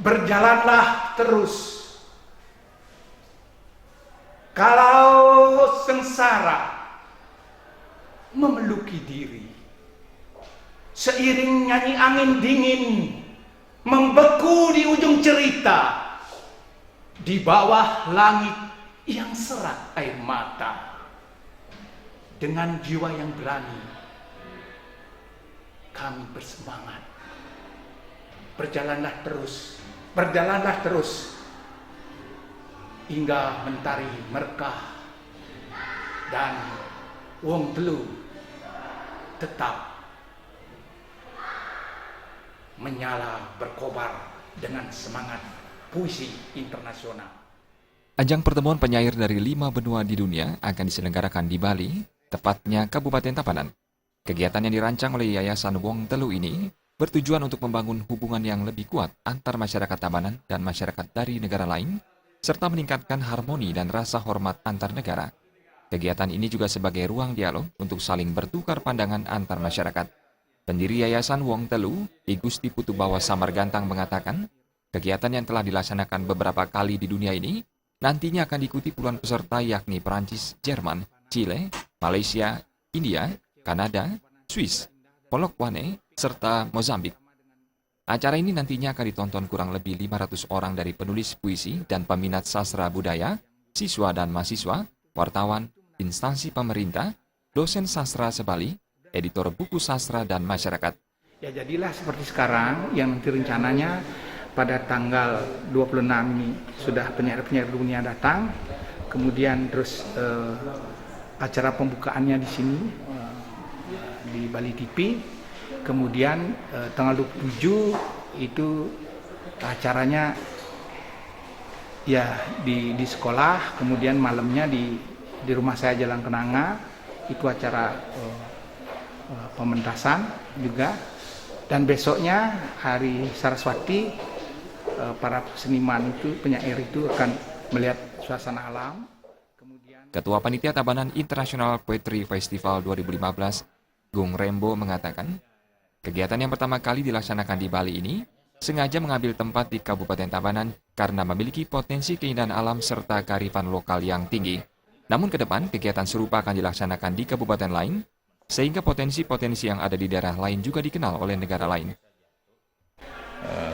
berjalanlah terus. Kalau sengsara memeluki diri, seiring nyanyi angin dingin membeku di ujung cerita, di bawah langit yang serak air mata, dengan jiwa yang berani kami bersemangat. Berjalanlah terus hingga mentari merkah dan Wong Telu tetap menyala berkobar dengan semangat puisi internasional. Ajang pertemuan penyair dari 5 benua di dunia akan diselenggarakan di Bali, tepatnya Kabupaten Tabanan. Kegiatan yang dirancang oleh Yayasan Wong Telu ini bertujuan untuk membangun hubungan yang lebih kuat antar masyarakat Tabanan dan masyarakat dari negara lain, serta meningkatkan harmoni dan rasa hormat antar negara. Kegiatan ini juga sebagai ruang dialog untuk saling bertukar pandangan antar masyarakat. Pendiri Yayasan Wong Telu, I Gusti Putubawa Samargantang mengatakan, kegiatan yang telah dilaksanakan beberapa kali di dunia ini nantinya akan diikuti puluhan peserta yakni Perancis, Jerman, Chile, Malaysia, India, Kanada, Swiss, Polokwane, serta Mozambik. Acara ini nantinya akan ditonton kurang lebih 500 orang dari penulis puisi dan peminat sastra budaya, siswa dan mahasiswa, wartawan, instansi pemerintah, dosen sastra sebali, editor buku sastra dan masyarakat. Ya jadilah seperti sekarang yang nanti rencananya pada tanggal 26 ini sudah penyair-penyair dunia datang, kemudian terus acara pembukaannya di sini di Bali TV. Kemudian tanggal 27 itu acaranya ya di sekolah, kemudian malamnya di rumah saya Jalan Kenanga, itu acara pementasan juga. Dan besoknya hari Saraswati, para seniman itu, penyair itu akan melihat suasana alam. Ketua Panitia Tabanan International Poetry Festival 2015, Gung Rembo mengatakan, kegiatan yang pertama kali dilaksanakan di Bali ini sengaja mengambil tempat di Kabupaten Tabanan karena memiliki potensi keindahan alam serta kearifan lokal yang tinggi. Namun ke depan, kegiatan serupa akan dilaksanakan di kabupaten lain, sehingga potensi-potensi yang ada di daerah lain juga dikenal oleh negara lain.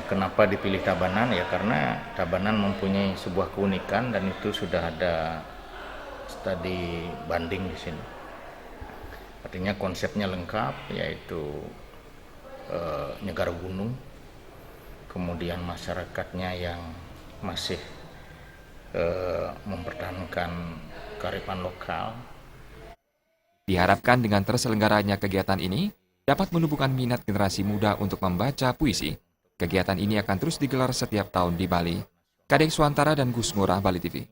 Kenapa dipilih Tabanan? Ya karena Tabanan mempunyai sebuah keunikan dan itu sudah ada studi banding di sini. Artinya konsepnya lengkap, yaitu negara gunung, kemudian masyarakatnya yang masih mempertahankan kearifan lokal. Diharapkan dengan terselenggaranya kegiatan ini dapat menumbuhkan minat generasi muda untuk membaca puisi. Kegiatan ini akan terus digelar setiap tahun di Bali. Kadek Suantara dan Gus Ngurah, Bali TV.